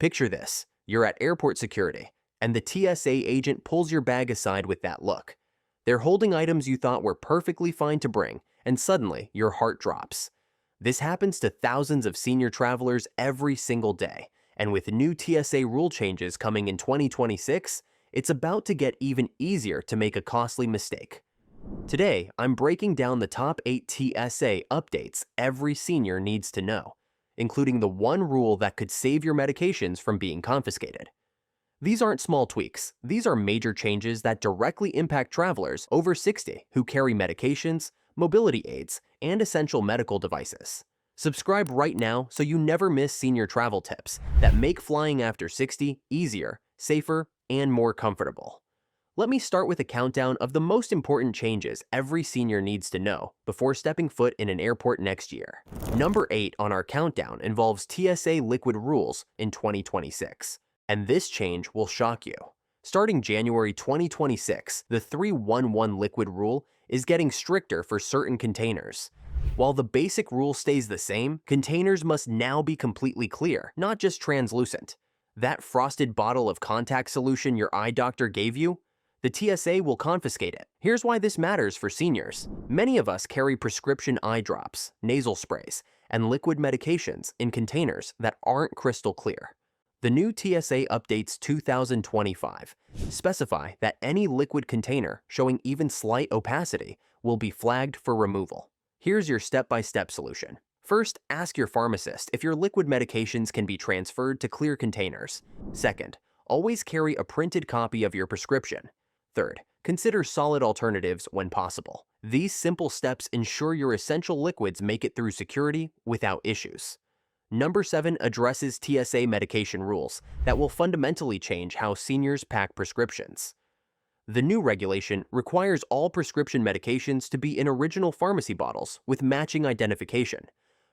Picture this. You're at airport security, and the TSA agent pulls your bag aside with that look. They're holding items you thought were perfectly fine to bring, and suddenly your heart drops. This happens to thousands of senior travelers every single day, and with new TSA rule changes coming in 2026, it's about to get even easier to make a costly mistake. Today, I'm breaking down the top 8 TSA updates every senior needs to know, including the one rule that could save your medications from being confiscated. These aren't small tweaks. These are major changes that directly impact travelers over 60 who carry medications, mobility aids, and essential medical devices. Subscribe right now so you never miss senior travel tips that make flying after 60 easier, safer, and more comfortable. Let me start with a countdown of the most important changes every senior needs to know before stepping foot in an airport next year. Number 8 on our countdown involves TSA liquid rules in 2026, and this change will shock you. Starting January 2026, the 311 liquid rule is getting stricter for certain containers. While the basic rule stays the same, containers must now be completely clear, not just translucent. That frosted bottle of contact solution your eye doctor gave you? The TSA will confiscate it. Here's why this matters for seniors. Many of us carry prescription eye drops, nasal sprays, and liquid medications in containers that aren't crystal clear. The new TSA updates 2025 specify that any liquid container showing even slight opacity will be flagged for removal. Here's your step-by-step solution. First, ask your pharmacist if your liquid medications can be transferred to clear containers. Second, always carry a printed copy of your prescription. Third, consider solid alternatives when possible. These simple steps ensure your essential liquids make it through security without issues. Number 7 addresses TSA medication rules that will fundamentally change how seniors pack prescriptions. The new regulation requires all prescription medications to be in original pharmacy bottles with matching identification.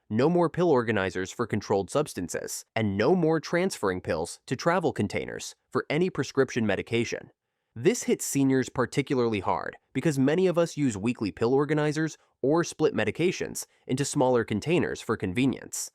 No more pill organizers for controlled substances, and no more transferring pills to travel containers for any prescription medication. This hits seniors particularly hard because many of us use weekly pill organizers or split medications into smaller containers for convenience.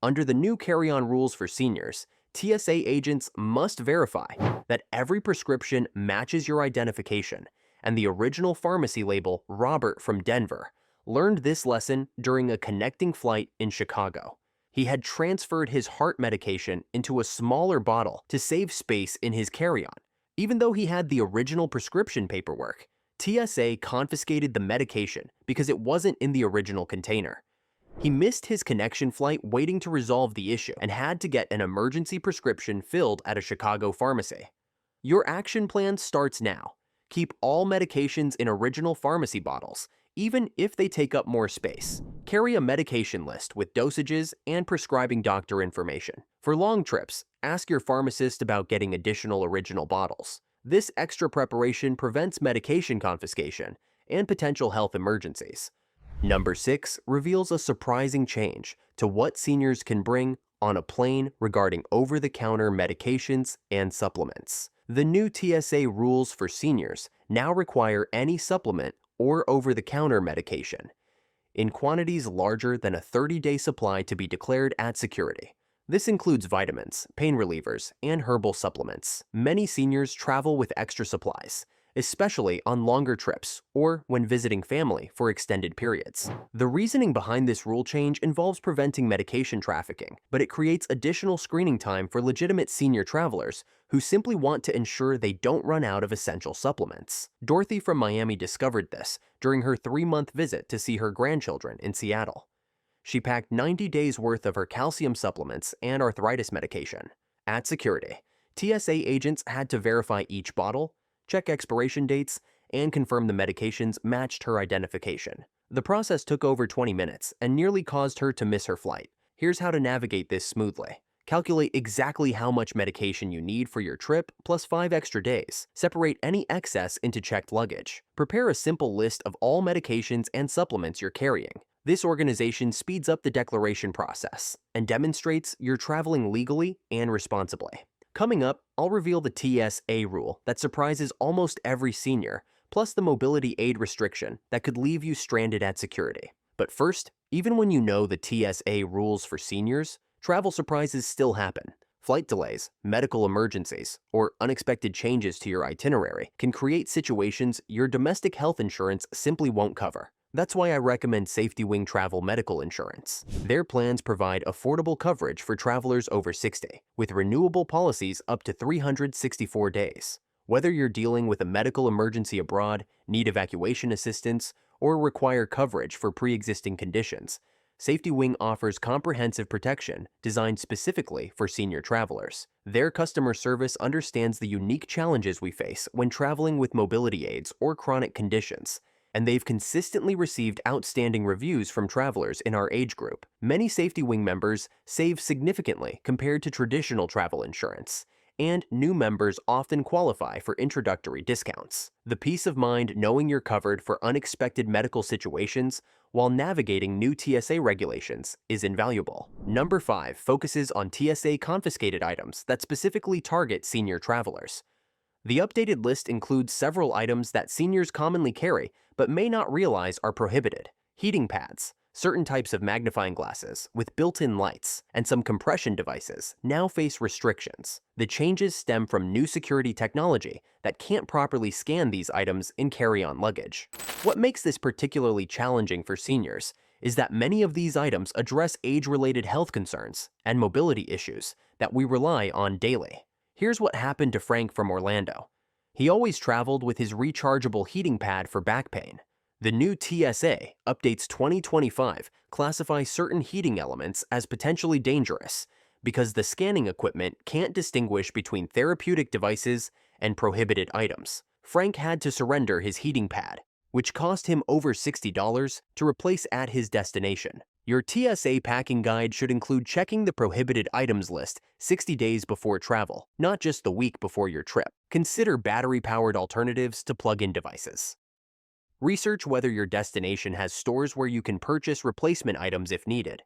Under the new carry-on rules for seniors, TSA agents must verify that every prescription matches your identification, and the original pharmacy label Robert from Denver learned this lesson during a connecting flight in Chicago. He had transferred his heart medication into a smaller bottle to save space in his carry-on. Even though he had the original prescription paperwork, TSA confiscated the medication because it wasn't in the original container. He missed his connection flight waiting to resolve the issue and had to get an emergency prescription filled at a Chicago pharmacy. Your action plan starts now. Keep all medications in original pharmacy bottles, even if they take up more space. Carry a medication list with dosages and prescribing doctor information. For long trips, ask your pharmacist about getting additional original bottles. This extra preparation prevents medication confiscation and potential health emergencies. Number 6 reveals a surprising change to what seniors can bring on a plane regarding over-the-counter medications and supplements. The new TSA rules for seniors now require any supplement or over-the-counter medication in quantities larger than a 30-day supply to be declared at security. This includes vitamins, pain relievers, and herbal supplements. Many seniors travel with extra supplies, especially on longer trips or when visiting family for extended periods. The reasoning behind this rule change involves preventing medication trafficking, but it creates additional screening time for legitimate senior travelers who simply want to ensure they don't run out of essential supplements. Dorothy from Miami discovered this during her 3-month visit to see her grandchildren in Seattle. She packed 90 days worth of her calcium supplements and arthritis medication. At security, TSA agents had to verify each bottle, check expiration dates, and confirm the medications matched her identification. The process took over 20 minutes and nearly caused her to miss her flight. Here's how to navigate this smoothly. Calculate exactly how much medication you need for your trip, plus 5 extra days. Separate any excess into checked luggage. Prepare a simple list of all medications and supplements you're carrying. This organization speeds up the declaration process and demonstrates you're traveling legally and responsibly. Coming up, I'll reveal the TSA rule that surprises almost every senior, plus the mobility aid restriction that could leave you stranded at security. But first, even when you know the TSA rules for seniors, travel surprises still happen. Flight delays, medical emergencies, or unexpected changes to your itinerary can create situations your domestic health insurance simply won't cover. That's why I recommend Safety Wing Travel Medical Insurance. Their plans provide affordable coverage for travelers over 60, with renewable policies up to 364 days. Whether you're dealing with a medical emergency abroad, need evacuation assistance, or require coverage for pre-existing conditions, Safety Wing offers comprehensive protection designed specifically for senior travelers. Their customer service understands the unique challenges we face when traveling with mobility aids or chronic conditions, and they've consistently received outstanding reviews from travelers in our age group. Many Safety Wing members save significantly compared to traditional travel insurance, and new members often qualify for introductory discounts. The peace of mind knowing you're covered for unexpected medical situations while navigating new TSA regulations is invaluable. Number 5 focuses on TSA confiscated items that specifically target senior travelers. The updated list includes several items that seniors commonly carry but may not realize are prohibited. Heating pads, certain types of magnifying glasses with built-in lights, and some compression devices now face restrictions. The changes stem from new security technology that can't properly scan these items in carry-on luggage. What makes this particularly challenging for seniors is that many of these items address age-related health concerns and mobility issues that we rely on daily. Here's what happened to Frank from Orlando. He always traveled with his rechargeable heating pad for back pain. The new TSA Updates 2025 classify certain heating elements as potentially dangerous because the scanning equipment can't distinguish between therapeutic devices and prohibited items. Frank had to surrender his heating pad, which cost him over $60 to replace at his destination. Your TSA packing guide should include checking the prohibited items list 60 days before travel, not just the week before your trip. Consider battery-powered alternatives to plug-in devices. Research whether your destination has stores where you can purchase replacement items if needed.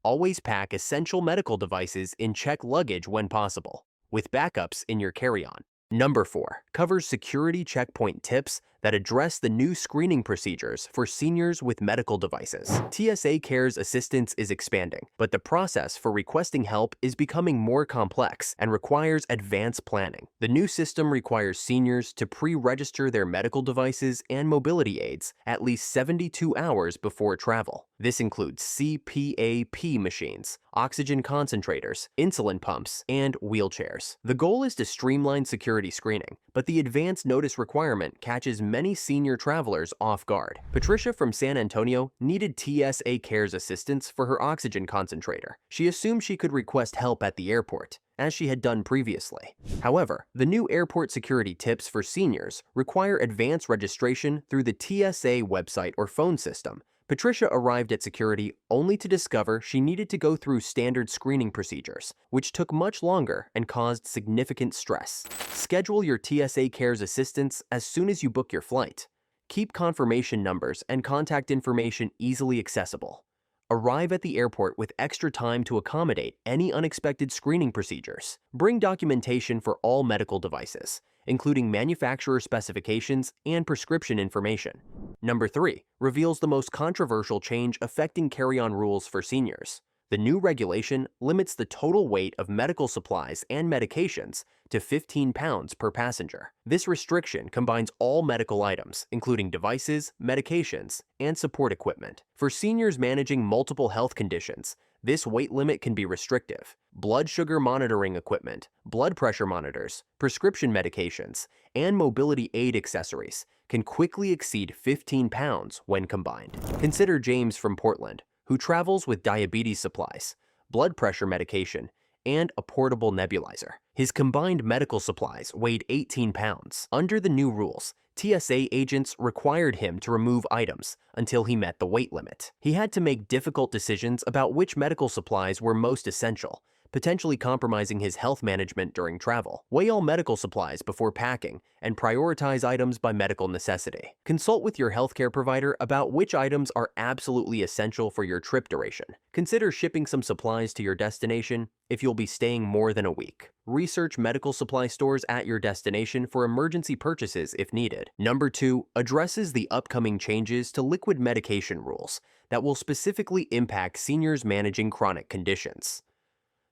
Always pack essential medical devices in checked luggage when possible, with backups in your carry-on. Number 4 covers security checkpoint tips that address the new screening procedures for seniors with medical devices. TSA Cares assistance is expanding, but the process for requesting help is becoming more complex and requires advanced planning. The new system requires seniors to pre-register their medical devices and mobility aids at least 72 hours before travel. This includes CPAP machines, oxygen concentrators, insulin pumps, and wheelchairs. The goal is to streamline security screening, but the advance notice requirement catches many senior travelers off guard. Patricia from San Antonio needed TSA Cares assistance for her oxygen concentrator. She assumed she could request help at the airport, as she had done previously. However, the new airport security tips for seniors require advance registration through the TSA website or phone system. Patricia arrived at security only to discover she needed to go through standard screening procedures, which took much longer and caused significant stress. Schedule your TSA Cares assistance as soon as you book your flight. Keep confirmation numbers and contact information easily accessible. Arrive at the airport with extra time to accommodate any unexpected screening procedures. Bring documentation for all medical devices, including manufacturer specifications and prescription information. Number 3 reveals the most controversial change affecting carry-on rules for seniors. The new regulation limits the total weight of medical supplies and medications to 15 pounds per passenger. This restriction combines all medical items, including devices, medications, and support equipment. For seniors managing multiple health conditions, this weight limit can be restrictive. Blood sugar monitoring equipment, blood pressure monitors, prescription medications, and mobility aid accessories can quickly exceed 15 pounds when combined. Consider James from Portland, who travels with diabetes supplies, blood pressure medication, and a portable nebulizer. His combined medical supplies weighed 18 pounds. Under the new rules, TSA agents required him to remove items until he met the weight limit. He had to make difficult decisions about which medical supplies were most essential, potentially compromising his health management during travel. Weigh all medical supplies before packing and prioritize items by medical necessity. Consult with your healthcare provider about which items are absolutely essential for your trip duration. Consider shipping some supplies to your destination if you'll be staying more than a week. Research medical supply stores at your destination for emergency purchases if needed. Number 2 addresses the upcoming changes to liquid medication rules that will specifically impact seniors managing chronic conditions.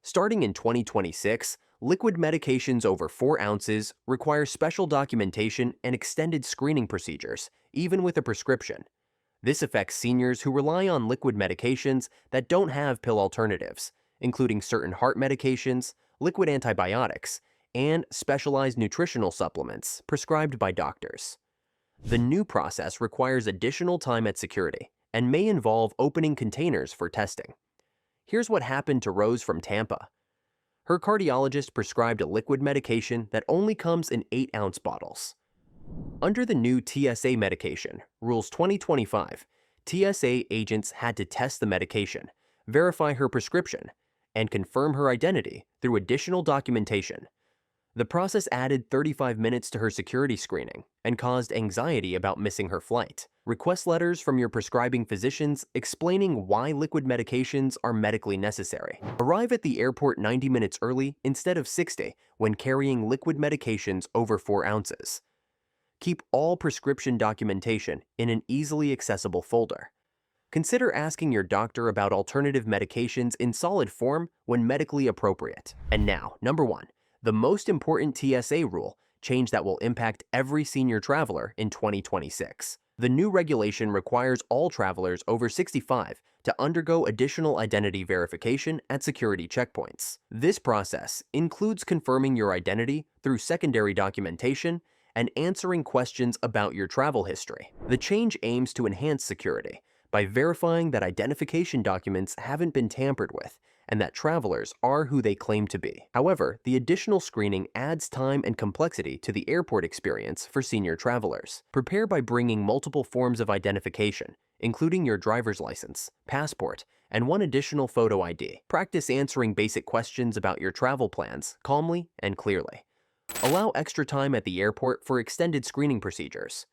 Starting in 2026, liquid medications over 4 ounces require special documentation and extended screening procedures, even with a prescription. This affects seniors who rely on liquid medications that don't have pill alternatives, including certain heart medications, liquid antibiotics, and specialized nutritional supplements prescribed by doctors. The new process requires additional time at security and may involve opening containers for testing. Here's what happened to Rose from Tampa. Her cardiologist prescribed a liquid medication that only comes in 8-ounce bottles. Under the new TSA medication, Rules 2025, TSA agents had to test the medication, verify her prescription, and confirm her identity through additional documentation. The process added 35 minutes to her security screening and caused anxiety about missing her flight. Request letters from your prescribing physicians explaining why liquid medications are medically necessary. Arrive at the airport 90 minutes early instead of 60 when carrying liquid medications over 4 ounces. Keep all prescription documentation in an easily accessible folder. Consider asking your doctor about alternative medications in solid form when medically appropriate. And now, number 1. The most important TSA rule, change that will impact every senior traveler in 2026. The new regulation requires all travelers over 65 to undergo additional identity verification at security checkpoints. This process includes confirming your identity through secondary documentation and answering questions about your travel history. The change aims to enhance security by verifying that identification documents haven't been tampered with and that travelers are who they claim to be. However, the additional screening adds time and complexity to the airport experience for senior travelers. Prepare by bringing multiple forms of identification, including your driver's license, passport, and one additional photo ID. Practice answering basic questions about your travel plans calmly and clearly. Allow extra time at the airport for extended screening procedures.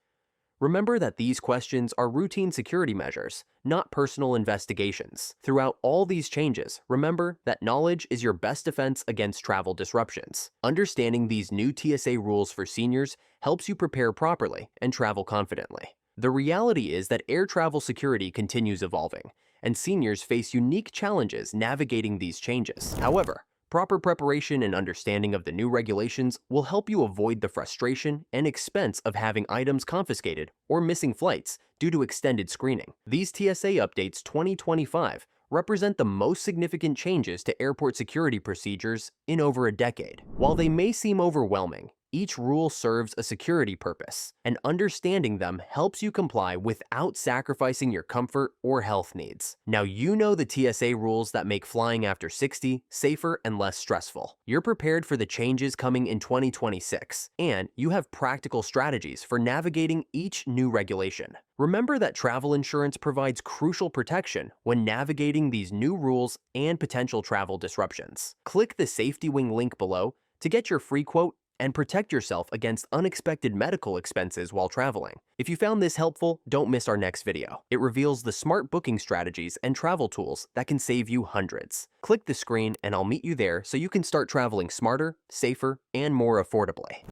Remember that these questions are routine security measures, not personal investigations. Throughout all these changes, remember that knowledge is your best defense against travel disruptions. Understanding these new TSA rules for seniors helps you prepare properly and travel confidently. The reality is that air travel security continues evolving, and seniors face unique challenges navigating these changes. However, proper preparation and understanding of the new regulations will help you avoid the frustration and expense of having items confiscated or missing flights due to extended screening. These TSA updates 2025 represent the most significant changes to airport security procedures in over a decade. While they may seem overwhelming, each rule serves a security purpose, and understanding them helps you comply without sacrificing your comfort or health needs. Now you know the TSA rules that make flying after 60 safer and less stressful. You're prepared for the changes coming in 2026, and you have practical strategies for navigating each new regulation. Remember that travel insurance provides crucial protection when navigating these new rules and potential travel disruptions. Click the Safety Wing link below to get your free quote and protect yourself against unexpected medical expenses while traveling. If you found this helpful, don't miss our next video. It reveals the smart booking strategies and travel tools that can save you hundreds. Click the screen and I'll meet you there so you can start traveling smarter, safer, and more affordably.